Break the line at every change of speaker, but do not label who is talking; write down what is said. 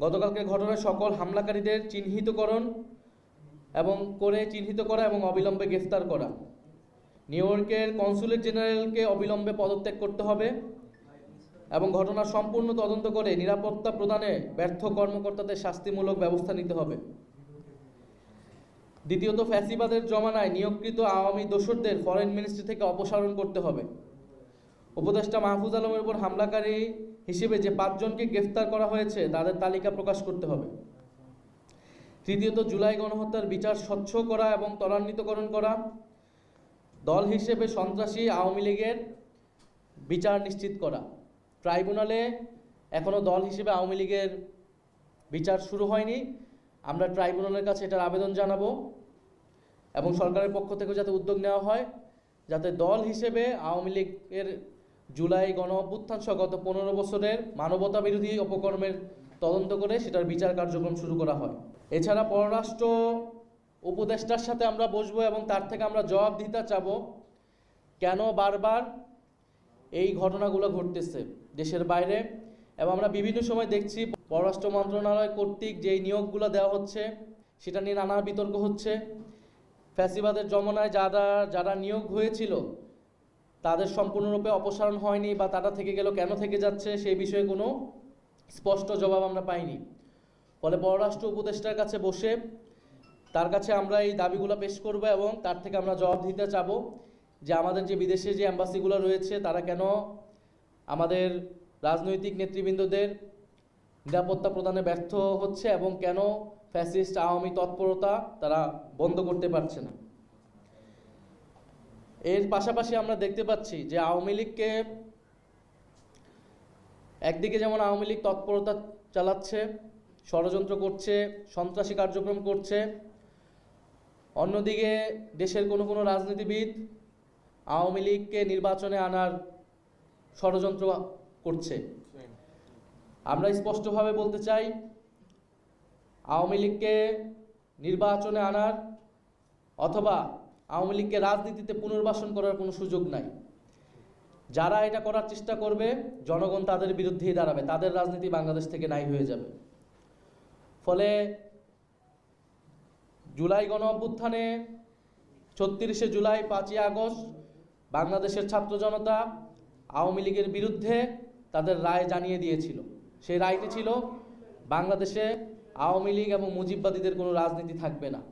গতকালকের ঘটনায় সকল হামলাকারীদের চিহ্নিত করা এবং অবিলম্বে গ্রেফতার করা। নিউ ইয়র্কের কনসুলেট জেনারেলকে অবিলম্বে পদত্যাগ করতে হবে এবং ঘটনার সম্পূর্ণ তদন্ত করে নিরাপত্তা প্রদানে ব্যর্থ কর্মকর্তাদের শাস্তিমূলক ব্যবস্থা নিতে হবে। দ্বিতীয়ত, ফ্যাসিবাদের জমানায় নিয়োগকৃত আওয়ামী দোসরদের ফরেন মিনিস্ট্রি থেকে অপসারণ করতে হবে। উপদেষ্টা মাহফুজ আলমের উপর হামলাকারী হিসেবে যে 5 জনকে গ্রেফতার করা হয়েছে তাদের তালিকা প্রকাশ করতে হবে। তৃতীয়ত, জুলাই গণহত্যার বিচার স্বচ্ছ করা এবং ত্বরান্বিতকরণ করা। দল হিসেবে সন্ত্রাসী আওয়ামী লীগের বিচার নিশ্চিত করা। ট্রাইব্যুনালে এখনও দল হিসেবে আওয়ামী লীগের বিচার শুরু হয়নি। আমরা ট্রাইব্যুনালের কাছে এটার আবেদন জানাবো এবং সরকারের পক্ষ থেকে যাতে উদ্যোগ নেওয়া হয় যাতে দল হিসেবে আওয়ামী লীগের জুলাই গণ অভ্যুত্থান সহ গত 15 বছরের মানবতা বিরোধী অপকর্মের তদন্ত করে সেটার বিচার কার্যক্রম শুরু করা হয়। এছাড়া পররাষ্ট্র উপদেষ্টার সাথে আমরা বসবো এবং তার থেকে আমরা জবাবদিহিতা চাবো কেন বারবার এই ঘটনাগুলো ঘটতেছে দেশের বাইরে। এবং আমরা বিভিন্ন সময় দেখছি পররাষ্ট্র মন্ত্রণালয় কর্তৃক যেই নিয়োগগুলো দেওয়া হচ্ছে সেটা নিয়ে নানা বিতর্ক হচ্ছে। ফ্যাসিবাদের জমানায় যারা নিয়োগ হয়েছিল তাদের সম্পূর্ণরূপে অপসারণ হয়নি বা তারা থেকে গেল, কেন থেকে যাচ্ছে সেই বিষয়ে কোনো স্পষ্ট জবাব আমরা পাইনি। ফলে পররাষ্ট্র উপদেষ্টার কাছে বসে তার কাছে আমরা এই দাবিগুলো পেশ করব এবং তার থেকে আমরা জবাব দিতে চাবো যে আমাদের যে বিদেশে যে অ্যাম্বাসিগুলো রয়েছে তারা কেন আমাদের রাজনৈতিক নেতৃবৃন্দদের নিরাপত্তা প্রদানে ব্যর্থ হচ্ছে এবং কেন ফ্যাসিস্ট আওয়ামী তৎপরতা তারা বন্ধ করতে পারছে না। এর পাশাপাশি আমরা দেখতে পাচ্ছি যে আওয়ামী লীগকে একদিকে যেমন আওয়ামী লীগ তৎপরতা চালাচ্ছে, ষড়যন্ত্র করছে, সন্ত্রাসী কার্যক্রম করছে, অন্যদিকে দেশের কোনো রাজনীতিবিদ আওয়ামী লীগকে নির্বাচনে আনার ষড়যন্ত্র করছে। আমরা স্পষ্টভাবে বলতে চাই আওয়ামী লীগকে নির্বাচনে আনার অথবা আওয়ামী লীগকে রাজনীতিতে পুনর্বাসন করার কোনো সুযোগ নাই। যারা এটা করার চেষ্টা করবে জনগণ তাদের বিরুদ্ধেই দাঁড়াবে, তাদের রাজনীতি বাংলাদেশ থেকে নাই হয়ে যাবে। ফলে জুলাই গণ অভ্যুত্থানে 36শে জুলাই 5ই আগস্ট বাংলাদেশের ছাত্র জনতা আওয়ামী লীগের বিরুদ্ধে তাদের রায় জানিয়ে দিয়েছিল। সেই রায়টি ছিল বাংলাদেশে আওয়ামী লীগ এবং মুজিববাদীদের কোনো রাজনীতি থাকবে না।